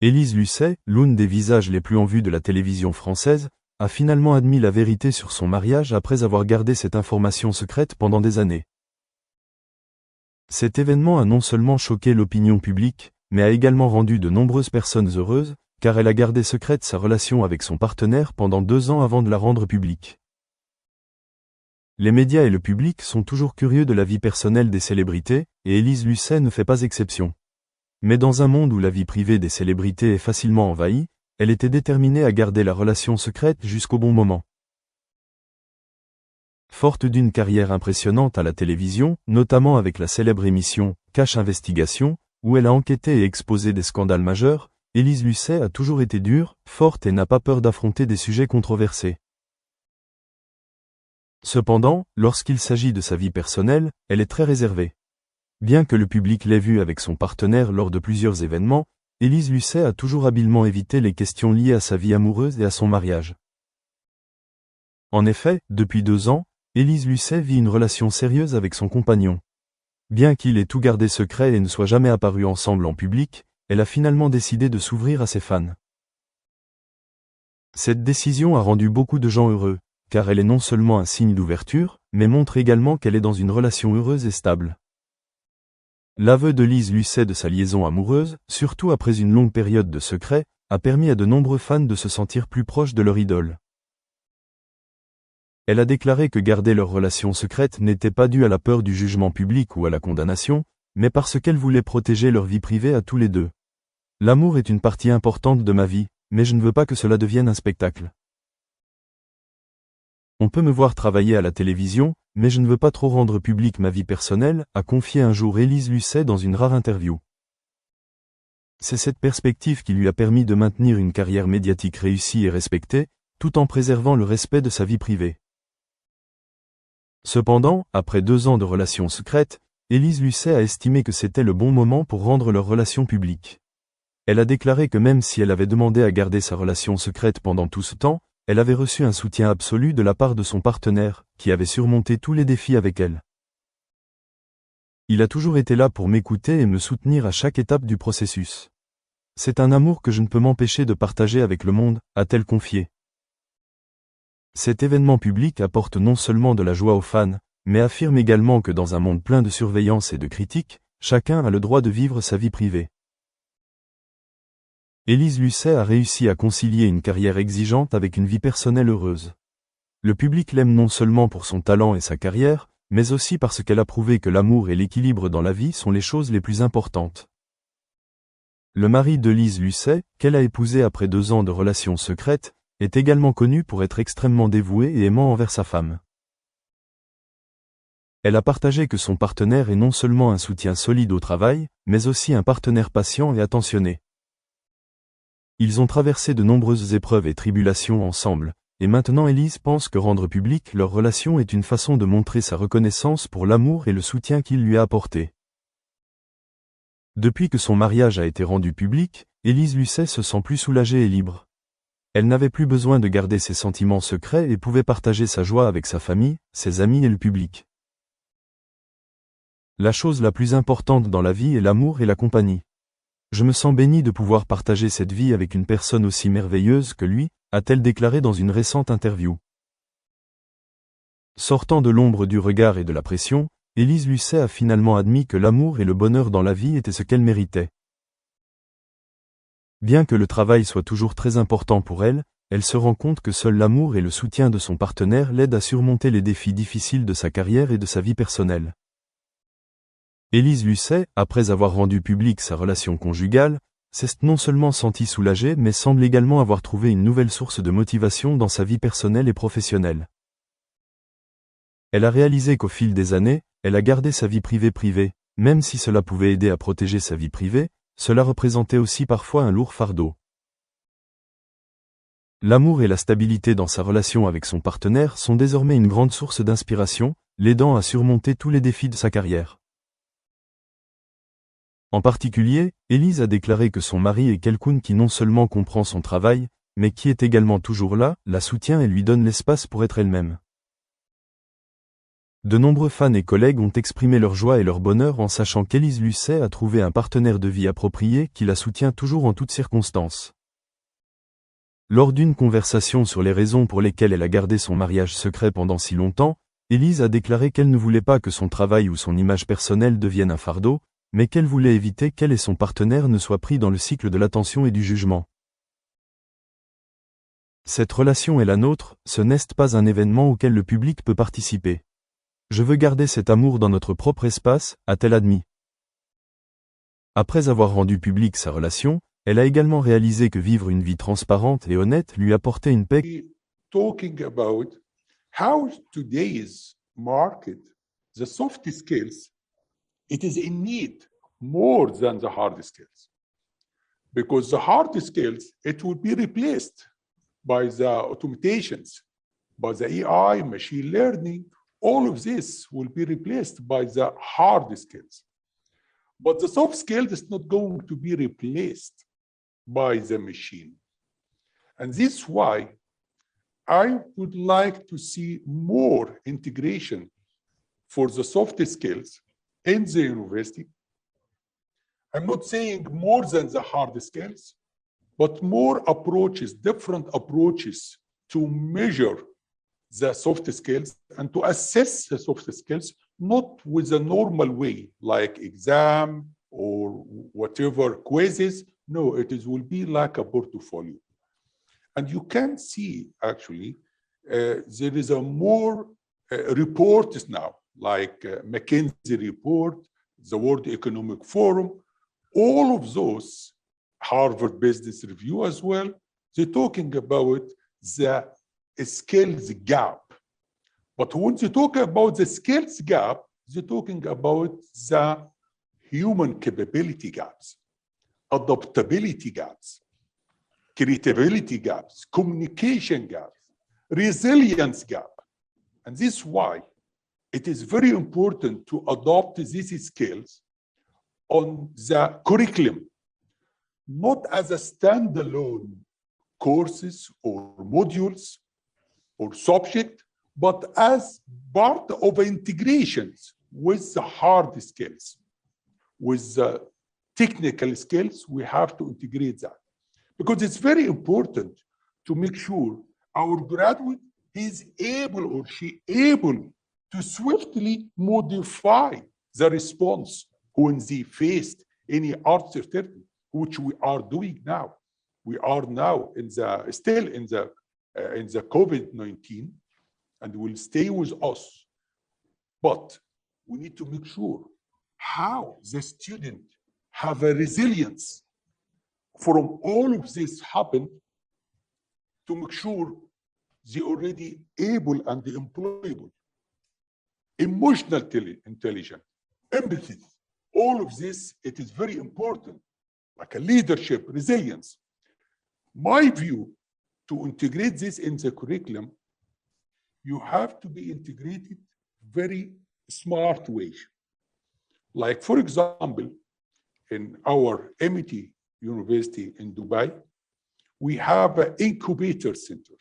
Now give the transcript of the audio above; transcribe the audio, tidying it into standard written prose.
Élise Lucet, l'une des visages les plus en vue de la télévision française, a finalement admis la vérité sur son mariage après avoir gardé cette information secrète pendant des années. Cet événement a non seulement choqué l'opinion publique, mais a également rendu de nombreuses personnes heureuses, car elle a gardé secrète sa relation avec son partenaire pendant 2 ans avant de la rendre publique. Les médias et le public sont toujours curieux de la vie personnelle des célébrités, et Élise Lucet ne fait pas exception. Mais dans un monde où la vie privée des célébrités est facilement envahie, elle était déterminée à garder la relation secrète jusqu'au bon moment. Forte d'une carrière impressionnante à la télévision, notamment avec la célèbre émission « Cache Investigation », où elle a enquêté et exposé des scandales majeurs, Élise Lucet a toujours été dure, forte et n'a pas peur d'affronter des sujets controversés. Cependant, lorsqu'il s'agit de sa vie personnelle, elle est très réservée. Bien que le public l'ait vue avec son partenaire lors de plusieurs événements, Élise Lucet a toujours habilement évité les questions liées à sa vie amoureuse et à son mariage. En effet, depuis 2 ans, Élise Lucet vit une relation sérieuse avec son compagnon. Bien qu'il ait tout gardé secret et ne soit jamais apparu ensemble en public, elle a finalement décidé de s'ouvrir à ses fans. Cette décision a rendu beaucoup de gens heureux, car elle est non seulement un signe d'ouverture, mais montre également qu'elle est dans une relation heureuse et stable. L'aveu de Élise Lucet de sa liaison amoureuse, surtout après une longue période de secret, a permis à de nombreux fans de se sentir plus proches de leur idole. Elle a déclaré que garder leur relation secrète n'était pas dû à la peur du jugement public ou à la condamnation, mais parce qu'elle voulait protéger leur vie privée à tous les deux. L'amour est une partie importante de ma vie, mais je ne veux pas que cela devienne un spectacle. On peut me voir travailler à la télévision, mais je ne veux pas trop rendre publique ma vie personnelle, a confié un jour Élise Lucet dans une rare interview. C'est cette perspective qui lui a permis de maintenir une carrière médiatique réussie et respectée, tout en préservant le respect de sa vie privée. Cependant, après 2 ans de relations secrètes, Élise Lucet a estimé que c'était le bon moment pour rendre leur relation publique. Elle a déclaré que même si elle avait demandé à garder sa relation secrète pendant tout ce temps, elle avait reçu un soutien absolu de la part de son partenaire, qui avait surmonté tous les défis avec elle. Il a toujours été là pour m'écouter et me soutenir à chaque étape du processus. C'est un amour que je ne peux m'empêcher de partager avec le monde, a-t-elle confié. Cet événement public apporte non seulement de la joie aux fans, mais affirme également que dans un monde plein de surveillance et de critiques, chacun a le droit de vivre sa vie privée. Élise Lucet a réussi à concilier une carrière exigeante avec une vie personnelle heureuse. Le public l'aime non seulement pour son talent et sa carrière, mais aussi parce qu'elle a prouvé que l'amour et l'équilibre dans la vie sont les choses les plus importantes. Le mari d'Élise Lucet, qu'elle a épousé après 2 ans de relations secrètes, est également connu pour être extrêmement dévoué et aimant envers sa femme. Elle a partagé que son partenaire est non seulement un soutien solide au travail, mais aussi un partenaire patient et attentionné. Ils ont traversé de nombreuses épreuves et tribulations ensemble, et maintenant Élise pense que rendre publique leur relation est une façon de montrer sa reconnaissance pour l'amour et le soutien qu'il lui a apporté. Depuis que son mariage a été rendu public, Élise Lucet se sent plus soulagée et libre. Elle n'avait plus besoin de garder ses sentiments secrets et pouvait partager sa joie avec sa famille, ses amis et le public. La chose la plus importante dans la vie est l'amour et la compagnie. Je me sens bénie de pouvoir partager cette vie avec une personne aussi merveilleuse que lui, a-t-elle déclaré dans une récente interview. Sortant de l'ombre du regard et de la pression, Élise Lucet a finalement admis que l'amour et le bonheur dans la vie étaient ce qu'elle méritait. Bien que le travail soit toujours très important pour elle, elle se rend compte que seul l'amour et le soutien de son partenaire l'aident à surmonter les défis difficiles de sa carrière et de sa vie personnelle. Élise Lucet, après avoir rendu publique sa relation conjugale, s'est non seulement sentie soulagée mais semble également avoir trouvé une nouvelle source de motivation dans sa vie personnelle et professionnelle. Elle a réalisé qu'au fil des années, elle a gardé sa vie privée, même si cela pouvait aider à protéger sa vie privée, cela représentait aussi parfois un lourd fardeau. L'amour et la stabilité dans sa relation avec son partenaire sont désormais une grande source d'inspiration, l'aidant à surmonter tous les défis de sa carrière. En particulier, Élise a déclaré que son mari est quelqu'un qui non seulement comprend son travail, mais qui est également toujours là, la soutient et lui donne l'espace pour être elle-même. De nombreux fans et collègues ont exprimé leur joie et leur bonheur en sachant qu'Élise Lucet a trouvé un partenaire de vie approprié qui la soutient toujours en toutes circonstances. Lors d'une conversation sur les raisons pour lesquelles elle a gardé son mariage secret pendant si longtemps, Élise a déclaré qu'elle ne voulait pas que son travail ou son image personnelle devienne un fardeau, mais qu'elle voulait éviter qu'elle et son partenaire ne soient pris dans le cycle de l'attention et du jugement. Cette relation est la nôtre, ce n'est pas un événement auquel le public peut participer. Je veux garder cet amour dans notre propre espace, a-t-elle admis. Après avoir rendu publique sa relation, elle a également réalisé que vivre une vie transparente et honnête lui apportait une paix. Talking about how today's market, the soft skills, it is in need more than the hard skills. Because the hard skills, it will be replaced by the automations, by the AI, machine learning. All of this will be replaced by the hard skills. But the soft skills is not going to be replaced by the machine. And this is why I would like to see more integration for the soft skills in the university. I'm not saying more than the hard skills, but more approaches, different approaches to measure the soft skills and to assess the soft skills, not with a normal way, like exam or whatever quizzes. No, will be like a portfolio. And you can see, actually, there is a more reports now, like McKinsey report, the World Economic Forum, all of those, Harvard Business Review as well, they're talking about the skills gap. But when they talk about the skills gap, they're talking about the human capability gaps, adaptability gaps, creativity gaps, communication gaps, resilience gap. And this is why it is very important to adopt these skills on the curriculum, not as a standalone courses or modules or subject, but as part of integrations with the hard skills. With the technical skills, we have to integrate that. Because it's very important to make sure our graduate is able or she able to swiftly modify the response when they faced any uncertainty, which we are doing now. We are now still in the COVID-19, and will stay with us. But we need to make sure how the student have a resilience from all of this happen to make sure they already able and employable, emotional intelligence, empathy. All of this, it is very important, like a leadership, resilience. My view, to integrate this in the curriculum, you have to be integrated very smart way. Like, for example, in our MIT University in Dubai, we have an incubator center.